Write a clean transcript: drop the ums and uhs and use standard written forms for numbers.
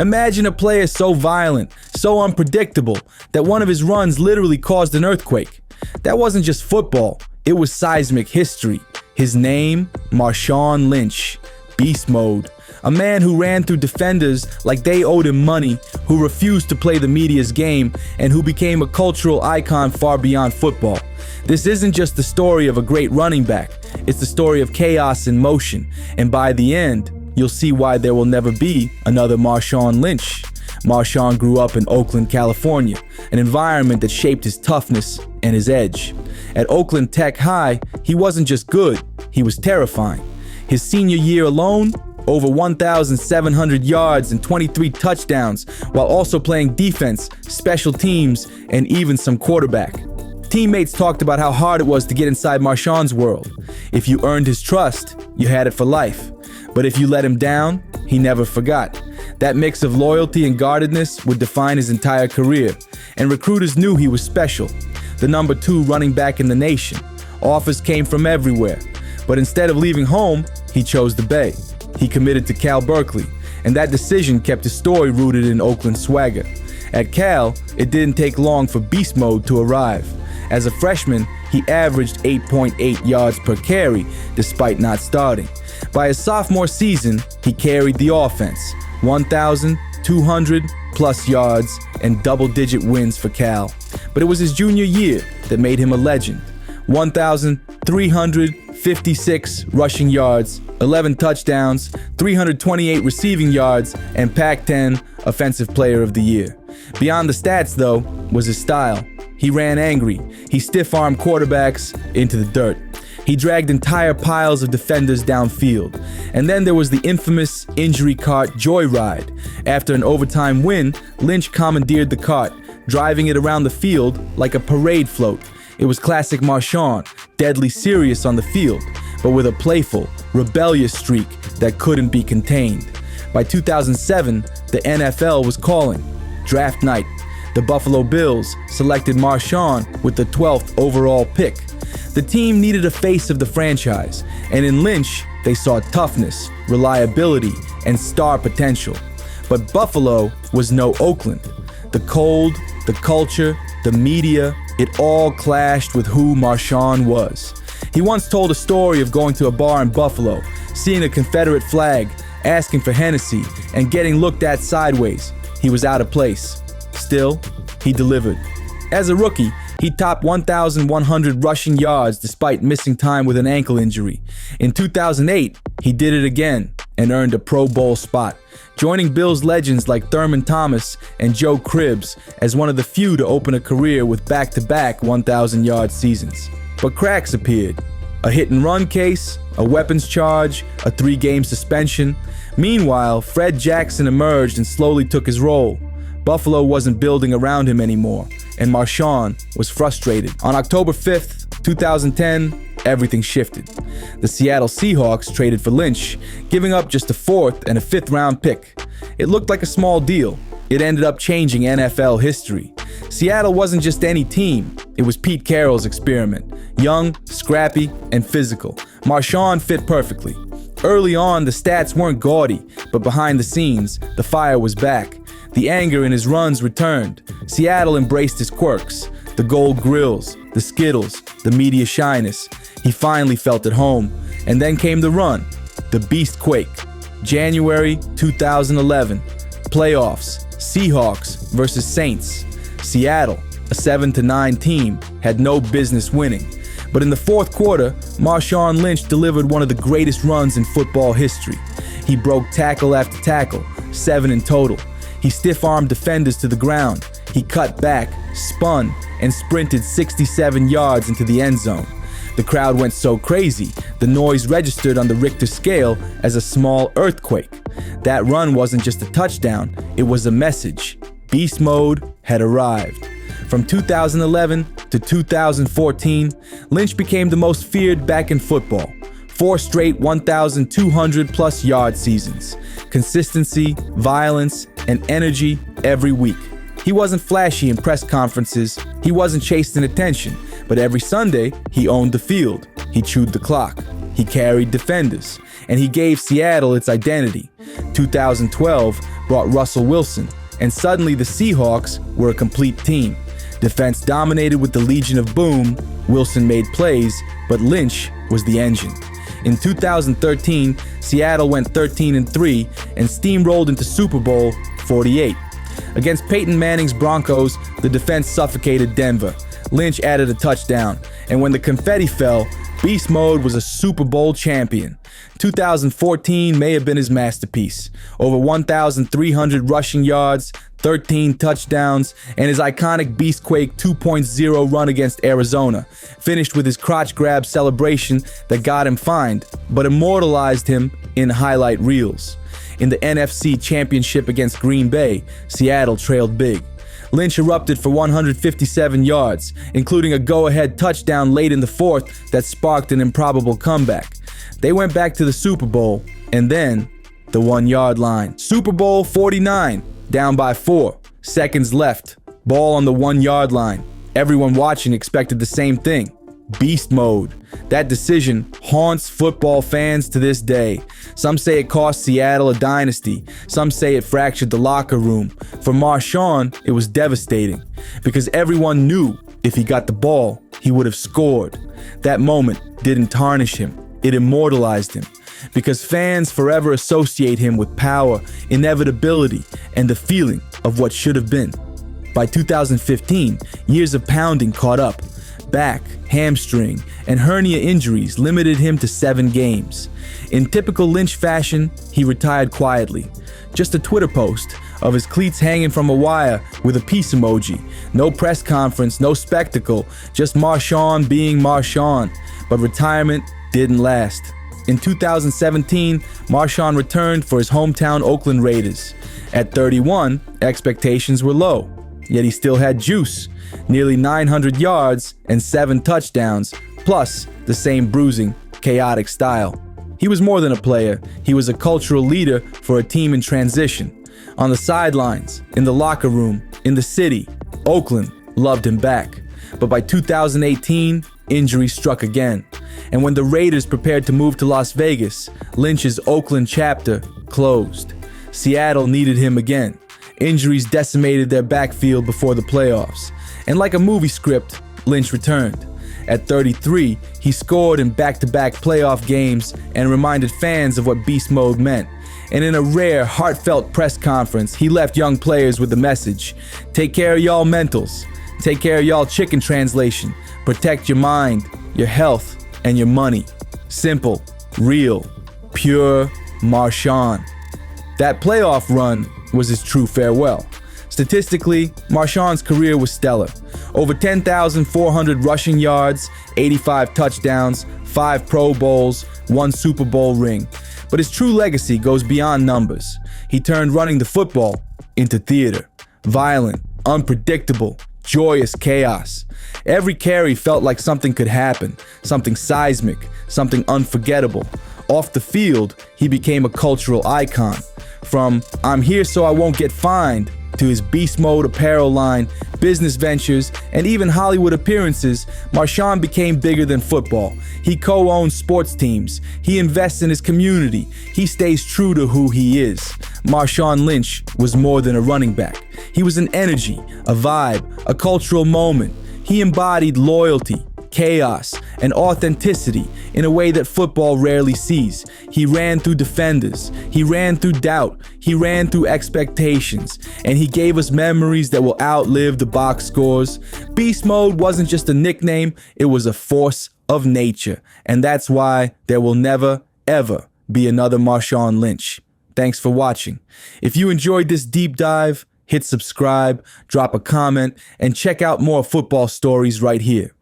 Imagine a player so violent, so unpredictable, that one of his runs literally caused an earthquake. That wasn't just football, it was seismic history. His name, Marshawn Lynch. Beast mode. A man who ran through defenders like they owed him money, who refused to play the media's game, and who became a cultural icon far beyond football. This isn't just the story of a great running back, it's the story of chaos in motion, and by the end, you'll see why there will never be another Marshawn Lynch. Marshawn grew up in Oakland, California, an environment that shaped his toughness and his edge. At Oakland Tech High, he wasn't just good, he was terrifying. His senior year alone, over 1,700 yards and 23 touchdowns, while also playing defense, special teams, and even some quarterback. Teammates talked about how hard it was to get inside Marshawn's world. If you earned his trust, you had it for life. But if you let him down, he never forgot. That mix of loyalty and guardedness would define his entire career, and recruiters knew he was special. The number 2 running back in the nation. Offers came from everywhere, but instead of leaving home, he chose the Bay. He committed to Cal Berkeley, and that decision kept his story rooted in Oakland swagger. At Cal, it didn't take long for beast mode to arrive. As a freshman, he averaged 8.8 yards per carry, despite not starting. By his sophomore season, he carried the offense, 1,200 plus yards and double-digit wins for Cal. But it was his junior year that made him a legend. 1,356 rushing yards, 11 touchdowns, 328 receiving yards, and Pac-10 Offensive Player of the Year. Beyond the stats, though, was his style. He ran angry. He stiff-armed quarterbacks into the dirt. He dragged entire piles of defenders downfield. And then there was the infamous injury cart joyride. After an overtime win, Lynch commandeered the cart, driving it around the field like a parade float. It was classic Marshawn, deadly serious on the field, but with a playful, rebellious streak that couldn't be contained. By 2007, the NFL was calling. Draft night. The Buffalo Bills selected Marshawn with the 12th overall pick. The team needed a face of the franchise, and in Lynch, they saw toughness, reliability, and star potential. But Buffalo was no Oakland. The cold, the culture, the media, it all clashed with who Marshawn was. He once told a story of going to a bar in Buffalo, seeing a Confederate flag, asking for Hennessy, and getting looked at sideways. He was out of place. Still, he delivered. As a rookie, he topped 1,100 rushing yards despite missing time with an ankle injury. In 2008, he did it again and earned a Pro Bowl spot, joining Bills legends like Thurman Thomas and Joe Cribbs as one of the few to open a career with back-to-back 1,000-yard seasons. But cracks appeared. A hit-and-run case, a weapons charge, a 3-game suspension. Meanwhile, Fred Jackson emerged and slowly took his role. Buffalo wasn't building around him anymore, and Marshawn was frustrated. On October 5th, 2010, everything shifted. The Seattle Seahawks traded for Lynch, giving up just a 4th and a 5th-round pick. It looked like a small deal. It ended up changing NFL history. Seattle wasn't just any team, it was Pete Carroll's experiment. Young, scrappy, and physical. Marshawn fit perfectly. Early on, the stats weren't gaudy, but behind the scenes, the fire was back. The anger in his runs returned. Seattle embraced his quirks. The gold grills, the Skittles, the media shyness. He finally felt at home. And then came the run, the Beast Quake. January 2011. Playoffs, Seahawks versus Saints. Seattle, a 7-9 team, had no business winning. But in the fourth quarter, Marshawn Lynch delivered one of the greatest runs in football history. He broke tackle after tackle, 7 in total. He stiff-armed defenders to the ground. He cut back, spun, and sprinted 67 yards into the end zone. The crowd went so crazy, the noise registered on the Richter scale as a small earthquake. That run wasn't just a touchdown, it was a message. Beast mode had arrived. From 2011 to 2014, Lynch became the most feared back in football. 4 straight 1,200-plus yard seasons. Consistency, violence, and energy every week. He wasn't flashy in press conferences, he wasn't chasing attention, but every Sunday, he owned the field, he chewed the clock, he carried defenders, and he gave Seattle its identity. 2012 brought Russell Wilson, and suddenly the Seahawks were a complete team. Defense dominated with the Legion of Boom, Wilson made plays, but Lynch was the engine. In 2013, Seattle went 13-3 and steamrolled into Super Bowl 48. Against Peyton Manning's Broncos, the defense suffocated Denver. Lynch added a touchdown, and when the confetti fell, Beast Mode was a Super Bowl champion. 2014 may have been his masterpiece. Over 1,300 rushing yards, 13 touchdowns, and his iconic Beastquake 2.0 run against Arizona, finished with his crotch grab celebration that got him fined, but immortalized him in highlight reels. In the NFC Championship against Green Bay, Seattle trailed big. Lynch erupted for 157 yards, including a go-ahead touchdown late in the fourth that sparked an improbable comeback. They went back to the Super Bowl, and then the 1-yard line. Super Bowl 49, down by 4, seconds left, ball on the 1-yard line. Everyone watching expected the same thing. Beast mode. That decision haunts football fans to this day. Some say it cost Seattle a dynasty. Some say it fractured the locker room. For Marshawn, it was devastating because everyone knew if he got the ball, he would have scored. That moment didn't tarnish him. It immortalized him because fans forever associate him with power, inevitability, and the feeling of what should have been. By 2015, years of pounding caught up. Back, hamstring, and hernia injuries limited him to 7 games. In typical Lynch fashion, he retired quietly. Just a Twitter post of his cleats hanging from a wire with a peace emoji. No press conference, no spectacle, just Marshawn being Marshawn. But retirement didn't last. In 2017, Marshawn returned for his hometown Oakland Raiders. At 31, expectations were low, yet he still had juice. Nearly 900 yards and 7 touchdowns, plus the same bruising, chaotic style. He was more than a player. He was a cultural leader for a team in transition. On the sidelines, in the locker room, in the city, Oakland loved him back. But by 2018, injuries struck again. And when the Raiders prepared to move to Las Vegas, Lynch's Oakland chapter closed. Seattle needed him again. Injuries decimated their backfield before the playoffs. And like a movie script, Lynch returned. At 33, he scored in back-to-back playoff games and reminded fans of what beast mode meant. And in a rare, heartfelt press conference, he left young players with the message: take care of y'all mentals. Take care of y'all chicken translation. Protect your mind, your health, and your money. Simple, real, pure Marshawn. That playoff run was his true farewell. Statistically, Marshawn's career was stellar. Over 10,400 rushing yards, 85 touchdowns, 5 Pro Bowls, 1 Super Bowl ring. But his true legacy goes beyond numbers. He turned running the football into theater. Violent, unpredictable, joyous chaos. Every carry felt like something could happen, something seismic, something unforgettable. Off the field, he became a cultural icon. From "I'm here so I won't get fined" to his beast mode apparel line, business ventures, and even Hollywood appearances, Marshawn became bigger than football. He co-owns sports teams. He invests in his community. He stays true to who he is. Marshawn Lynch was more than a running back. He was an energy, a vibe, a cultural moment. He embodied loyalty, chaos, and authenticity in a way that football rarely sees. He ran through defenders, he ran through doubt, he ran through expectations, and he gave us memories that will outlive the box scores. Beast mode wasn't just a nickname, it was a force of nature, and that's why there will never, ever be another Marshawn Lynch. Thanks for watching. If you enjoyed this deep dive, hit subscribe, drop a comment, and check out more football stories right here.